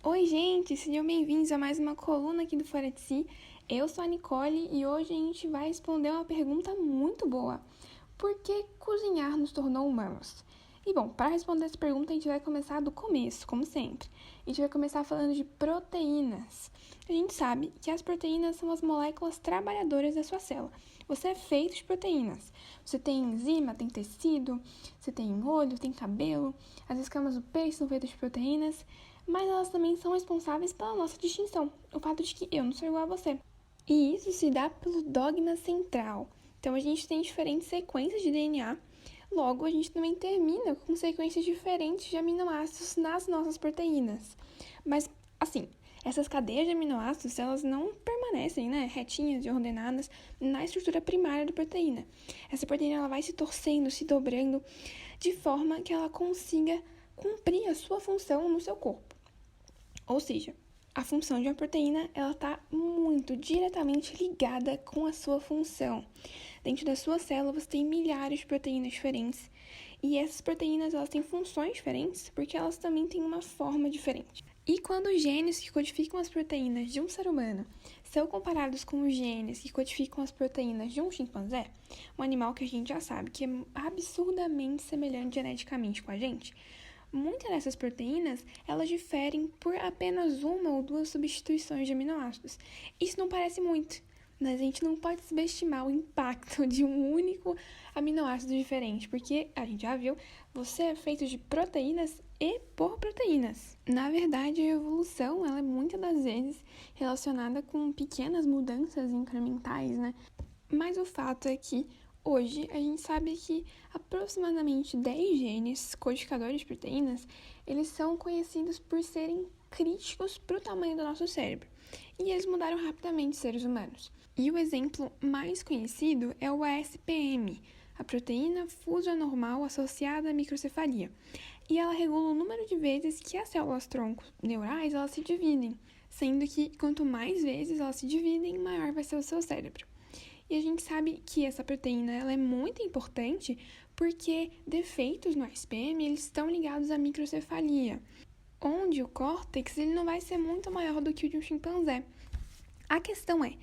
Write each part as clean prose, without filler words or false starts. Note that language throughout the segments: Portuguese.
Oi, gente! Sejam bem-vindos a mais uma coluna aqui do Fora de Si. Eu sou a Nicole e hoje a gente vai responder uma pergunta muito boa. Por que cozinhar nos tornou humanos? E bom, para responder essa pergunta a gente vai começar do começo, como sempre. A gente vai começar falando de proteínas. A gente sabe que as proteínas são as moléculas trabalhadoras da sua célula. Você é feito de proteínas. Você tem enzima, tem tecido, você tem olho, tem cabelo. As escamas do peixe são feitas de proteínas, mas elas também são responsáveis pela nossa distinção, o fato de que eu não sou igual a você. E isso se dá pelo dogma central. Então a gente tem diferentes sequências de DNA, logo a gente também termina com sequências diferentes de aminoácidos nas nossas proteínas. Mas, assim, essas cadeias de aminoácidos, elas não permanecem, retinhas e ordenadas na estrutura primária da proteína. Essa proteína ela vai se torcendo, se dobrando, de forma que ela consiga cumprir a sua função no seu corpo. Ou seja, a função de uma proteína ela está muito diretamente ligada com a sua função. Dentro da sua célula você tem milhares de proteínas diferentes e essas proteínas elas têm funções diferentes porque elas também têm uma forma diferente. E quando os genes que codificam as proteínas de um ser humano são comparados com os genes que codificam as proteínas de um chimpanzé, um animal que a gente já sabe que é absurdamente semelhante geneticamente com a gente, muitas dessas proteínas, elas diferem por apenas uma ou duas substituições de aminoácidos. Isso não parece muito, mas a gente não pode subestimar o impacto de um único aminoácido diferente, porque a gente já viu, você é feito de proteínas e por proteínas. Na verdade, a evolução, ela é muitas das vezes relacionada com pequenas mudanças incrementais, Mas o fato é que hoje, a gente sabe que aproximadamente 10 genes codificadores de proteínas, eles são conhecidos por serem críticos para o tamanho do nosso cérebro. E eles mudaram rapidamente seres humanos. E o exemplo mais conhecido é o ASPM, a proteína fuso anormal associada à microcefalia. E ela regula o número de vezes que as células troncos neurais elas se dividem, sendo que quanto mais vezes elas se dividem, maior vai ser o seu cérebro. E a gente sabe que essa proteína ela é muito importante porque defeitos no ASPM eles estão ligados à microcefalia, onde o córtex ele não vai ser muito maior do que o de um chimpanzé. A questão é,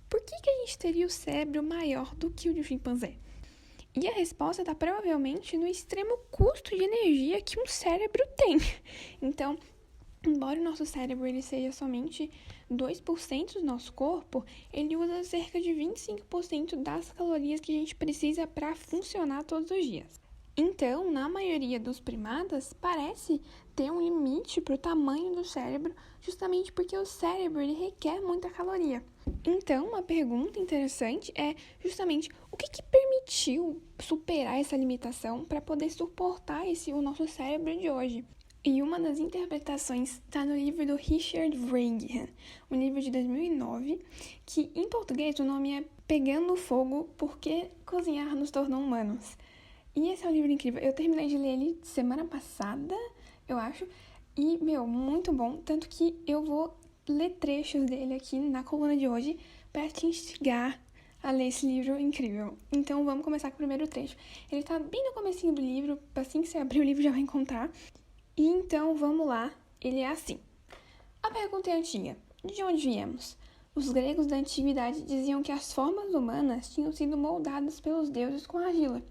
por que a gente teria o cérebro maior do que o de um chimpanzé? E a resposta está provavelmente no extremo custo de energia que um cérebro tem. Então, embora o nosso cérebro ele seja somente 2% do nosso corpo, ele usa cerca de 25% das calorias que a gente precisa para funcionar todos os dias. Então, na maioria dos primatas, parece ter um limite para o tamanho do cérebro, justamente porque o cérebro ele requer muita caloria. Então, uma pergunta interessante é justamente o que permitiu superar essa limitação para poder suportar o nosso cérebro de hoje. E uma das interpretações está no livro do Richard Wrangham, um livro de 2009, que em português o nome é Pegando Fogo, Por que Cozinhar nos Tornou Humanos. E esse é um livro incrível, eu terminei de ler ele semana passada, eu acho, e, muito bom, tanto que eu vou ler trechos dele aqui na coluna de hoje para te instigar a ler esse livro incrível. Então vamos começar com o primeiro trecho. Ele tá bem no comecinho do livro, assim que você abrir o livro já vai encontrar. E então, vamos lá, ele é assim. A pergunta é antiga. De onde viemos? Os gregos da antiguidade diziam que as formas humanas tinham sido moldadas pelos deuses com argila.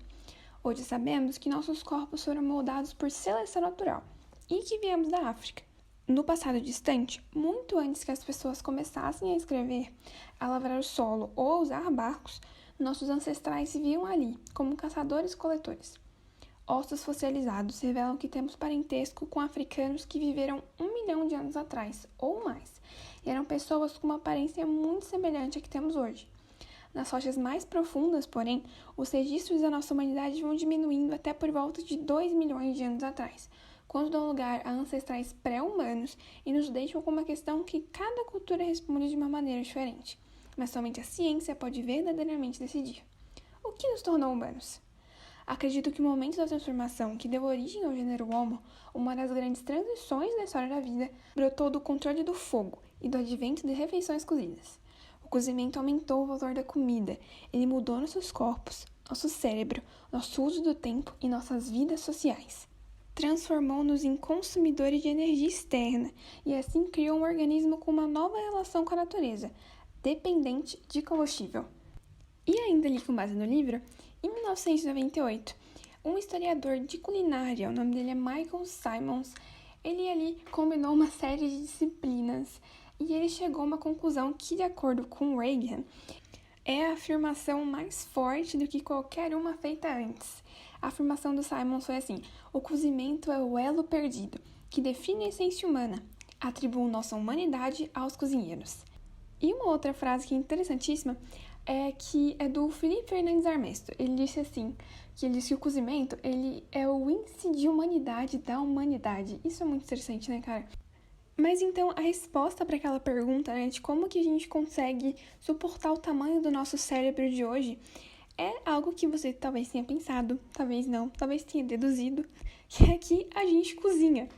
Hoje sabemos que nossos corpos foram moldados por seleção natural e que viemos da África. No passado distante, muito antes que as pessoas começassem a escrever, a lavrar o solo ou a usar barcos, nossos ancestrais se viam ali como caçadores-coletores. Ossos fossilizados revelam que temos parentesco com africanos que viveram 1 milhão de anos atrás, ou mais, e eram pessoas com uma aparência muito semelhante à que temos hoje. Nas rochas mais profundas, porém, os registros da nossa humanidade vão diminuindo até por volta de 2 milhões de anos atrás, quando dão lugar a ancestrais pré-humanos e nos deixam com uma questão que cada cultura responde de uma maneira diferente, mas somente a ciência pode verdadeiramente decidir. O que nos tornou humanos? Acredito que o momento da transformação que deu origem ao gênero Homo, uma das grandes transições da história da vida, brotou do controle do fogo e do advento de refeições cozidas. O cozimento aumentou o valor da comida, ele mudou nossos corpos, nosso cérebro, nosso uso do tempo e nossas vidas sociais. transformou-nos em consumidores de energia externa e assim criou um organismo com uma nova relação com a natureza, dependente de combustível. E ainda ali com base no livro, em 1998, um historiador de culinária, o nome dele é Michael Symons, ele ali combinou uma série de disciplinas e ele chegou a uma conclusão que, de acordo com Reagan, é a afirmação mais forte do que qualquer uma feita antes. A afirmação do Symons foi assim: o cozimento é o elo perdido, que define a essência humana, atribuo nossa humanidade aos cozinheiros. E uma outra frase que é interessantíssima que é do Felipe Fernandes Armesto. Ele disse assim, que o cozimento ele é o índice de humanidade da humanidade. Isso é muito interessante, né, cara? Mas então a resposta para aquela pergunta, né, de como que a gente consegue suportar o tamanho do nosso cérebro de hoje, é algo que você talvez tenha pensado, talvez não, talvez tenha deduzido, que é que a gente cozinha.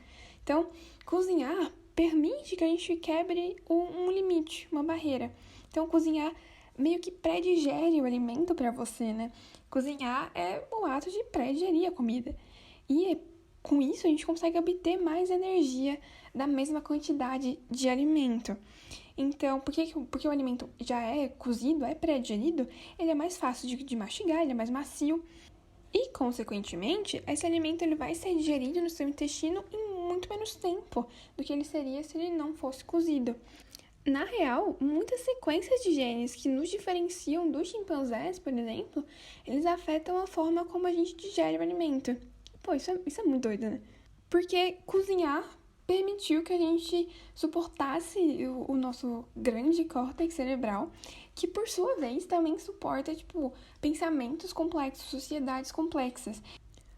Então, cozinhar permite que a gente quebre um limite, uma barreira. Então, cozinhar meio que pré-digere o alimento para você, né? Cozinhar é o ato de pré-digerir a comida. E com isso a gente consegue obter mais energia da mesma quantidade de alimento. Então, porque o alimento já é cozido, é pré-digerido, ele é mais fácil de mastigar, ele é mais macio. E, consequentemente, esse alimento ele vai ser digerido no seu intestino em muito menos tempo do que ele seria se ele não fosse cozido. Na real, muitas sequências de genes que nos diferenciam dos chimpanzés, por exemplo, eles afetam a forma como a gente digere o alimento. Pô, isso é muito doido, né? Porque cozinhar permitiu que a gente suportasse o nosso grande córtex cerebral, que por sua vez também suporta, pensamentos complexos, sociedades complexas.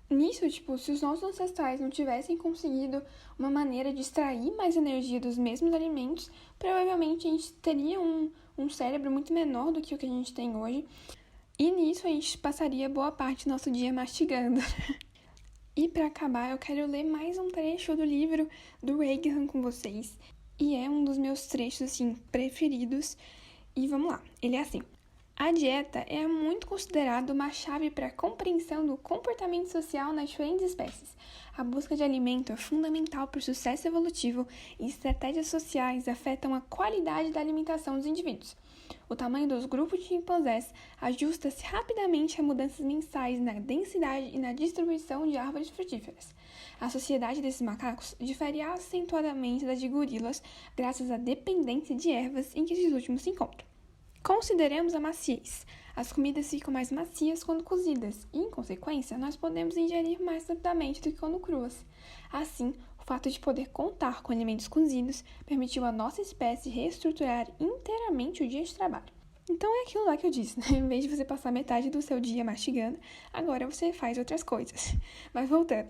Nisso, se os nossos ancestrais não tivessem conseguido uma maneira de extrair mais energia dos mesmos alimentos, provavelmente a gente teria um cérebro muito menor do que o que a gente tem hoje. E nisso a gente passaria boa parte do nosso dia mastigando. E para acabar, eu quero ler mais um trecho do livro do Reagan com vocês. E é um dos meus trechos, preferidos. E vamos lá, ele é assim: a dieta é muito considerada uma chave para a compreensão do comportamento social nas diferentes espécies. A busca de alimento é fundamental para o sucesso evolutivo e estratégias sociais afetam a qualidade da alimentação dos indivíduos. O tamanho dos grupos de chimpanzés ajusta-se rapidamente a mudanças mensais na densidade e na distribuição de árvores frutíferas. A sociedade desses macacos difere acentuadamente da de gorilas graças à dependência de ervas em que esses últimos se encontram. Consideremos a maciez. As comidas ficam mais macias quando cozidas e, em consequência, nós podemos ingerir mais rapidamente do que quando cruas. Assim, o fato de poder contar com alimentos cozidos permitiu à nossa espécie reestruturar inteiramente o dia de trabalho. Então é aquilo lá que eu disse, né? Em vez de você passar metade do seu dia mastigando, agora você faz outras coisas. Mas voltando.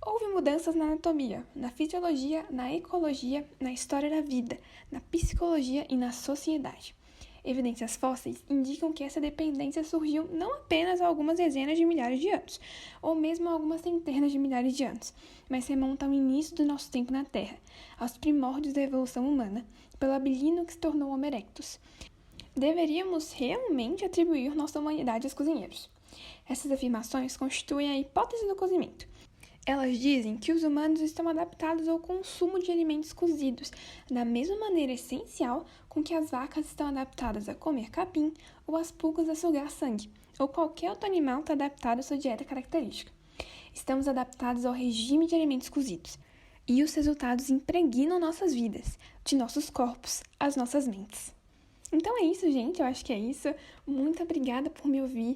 Houve mudanças na anatomia, na fisiologia, na ecologia, na história da vida, na psicologia e na sociedade. Evidências fósseis indicam que essa dependência surgiu não apenas há algumas dezenas de milhares de anos, ou mesmo há algumas centenas de milhares de anos, mas remonta ao início do nosso tempo na Terra, aos primórdios da evolução humana, pelo abilino que se tornou Homo erectus. Deveríamos realmente atribuir nossa humanidade aos cozinheiros. Essas afirmações constituem a hipótese do cozimento. Elas dizem que os humanos estão adaptados ao consumo de alimentos cozidos, da mesma maneira essencial com que as vacas estão adaptadas a comer capim ou as pulgas a sugar sangue, ou qualquer outro animal está adaptado à sua dieta característica. Estamos adaptados ao regime de alimentos cozidos, e os resultados impregnam nossas vidas, de nossos corpos às nossas mentes. Então é isso, gente, eu acho que é isso. Muito obrigada por me ouvir.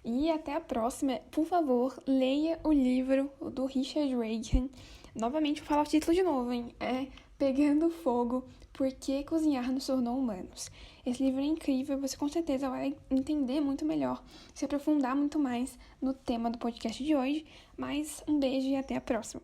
E até a próxima. Por favor, leia o livro do Richard Reagan. Novamente, vou falar o título de novo, hein? É Pegando Fogo, Por que Cozinhar nos Tornou Humanos. Esse livro é incrível, você com certeza vai entender muito melhor, se aprofundar muito mais no tema do podcast de hoje. Mas um beijo e até a próxima.